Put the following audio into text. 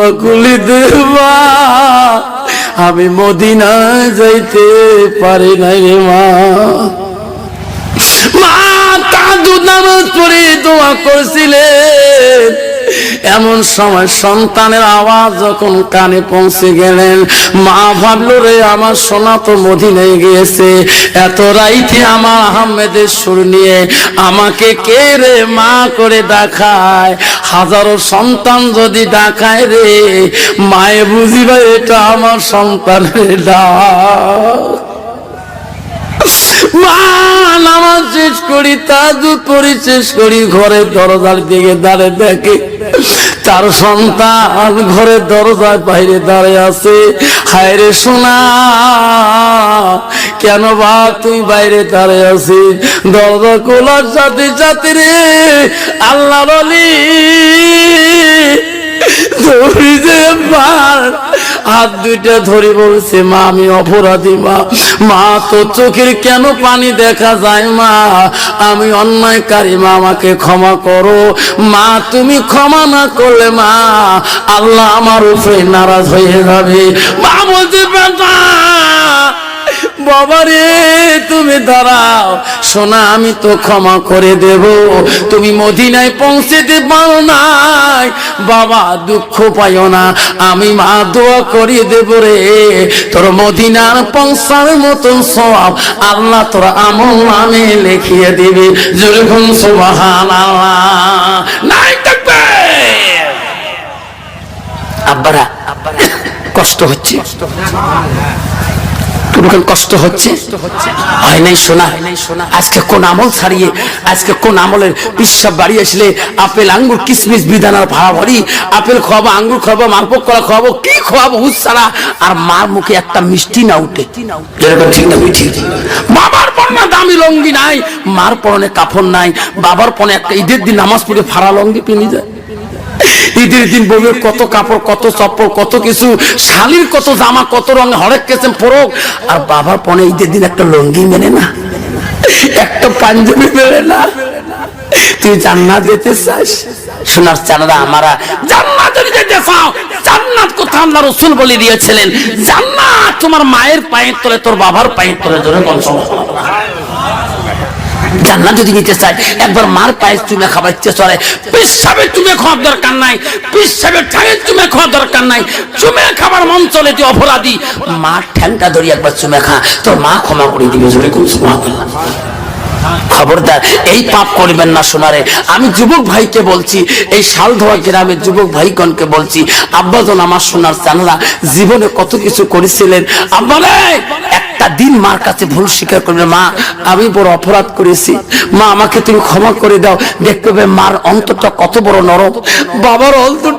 দরজাগুলি দেবা আমি মদিনায় যাইতে পারি নাই রে মা। মা তাহাজ্জুদ নামাজ পড়ে দোয়া করছিলেন, এমন সময় সন্তানের আওয়াজ যখন কানে পৌঁছে গেলেন, মা ভাবলো রে আমার সোনা তো মদিনায় গিয়েছে, এত রাইতে আমার আহমেদের সুর নিয়ে আমাকে কে রে মা করে ডাকায়, হাজারো সন্তান যদি ডাকায় রে মায়ে বুঝিবা এটা আমার সন্তানের ডাক। মা নামাজ শেষ করি, তাহাজ্জুদ পড়ি শেষ করি, ঘরের দরজার দিকে দাঁড়িয়ে দেখে তার সন্তান ঘরের দরজার বাইরে দাঁড়িয়ে আছে। হায় রে সোনা, কেন বা তুই বাইরে দাঁড়িয়ে আছিস? দরজা খোলার সাথে সাথে রে আল্লাহর ওলি হাত দুইটা ধরে বলছে, মা আমি অপরাধী মা, মা তোর চোখের কেন পানি দেখা যায় মা, আমি অন্যায়কারী মা, আমাকে ক্ষমা করো মা, তুমি ক্ষমা না করলে মা আল্লাহ আমার উপরে নারাজ হয়ে যাবে। মা বলতে বেটা বাবারে তুমি দাঁড়াও, সোনা আমি তো ক্ষমা করে দেব, তুমি মদিনায় পৌঁছতে পারো নাই বাবা দুঃখ পাইও না, আমি মা দোয়া করিয়ে দেব রে, তোর মদিনার পৌঁছার মতন সওয়াব আল্লাহ তোর আমল নামে লিখিয়ে দিবে। যেরকম সুবহানাল্লাহ নাই থাকবে। আব্বারা কষ্ট হচ্ছে, কষ্ট হচ্ছে হয় নাই শোনা, আজকে কোন আমল ছাড়িয়ে আজকে কোন আমলের পিসাব বাড়ি আসলে আপেল আঙ্গুর কিসমিস বিধানার ভাড়া ভরি, আপেল খাওয়াবো, আঙ্গুর খাওয়াবো, মারপক করা খাওয়াবো, কি খাওয়াবো হুস ছাড়া, আর মার মুখে একটা মিষ্টি না উঠে। ঠিক না বুঝি? বাবার পরনে দামি লঙ্গি নাই, মার পরনে কাপড় নাই, বাবার পরনে একটা ঈদের দিন নামাজ পড়ে ফাড়া লঙ্গি পিনি যায়, ঈদের দিন বউয়ের কত কাপড়, কত চপ্পল, কত কিছু, শালির কত জামা, কত রঙে হরেক কেসে পরক, আর বাবার পনে ঈদের দিন একটা লঙ্গি মেনে না, একটা পাঞ্জাবি মেনে না। তুই জান্নাত যেতে চাস? সোনার চাঁদা আমারা জান্নাত যদি যেতে চাও, জান্নাত কথা আল্লাহ রাসূল বলে দিয়েছিলেন, জান্নাত তোমার মায়ের পায়ের তলে, তোর বাবার পায়ের তলে। ধরে কোন জান্নাত যদি নিতে চাই, একবার মার পায়ে চুমে খাবার ইচ্ছে চলে, পেশাবে চুমে খাওয়ার দরকার নাই, পেশাবে ঠ্যাঙে চুমে খাওয়ার দরকার নাই, চুমে খাবার মন চলে তুই অপরাধী, মার ঠ্যাংটা ধরি একবার চুমে খা, তোর মা ক্ষমা করে দিবে। জোরে কোন সুবহানাল্লাহ। খবরদার এই পাপ করবেন না সোনারে। আমি যুবক ভাইকে বলছি, এই শালধোয়া গ্রামের যুবক ভাইগণকে বলছি, আব্বাজন আমার সোনার চানরা জীবনে কত কিছু করেছিলেন, আব্বা একটা দিন মার কাছে ভুল স্বীকার করবে, মা আমি বড় অপরাধ করেছি, মা আমাকে তুমি ক্ষমা করে দাও, দেখতে হবে মার অন্তরটা কত বড় নরম, বাবার অন্তর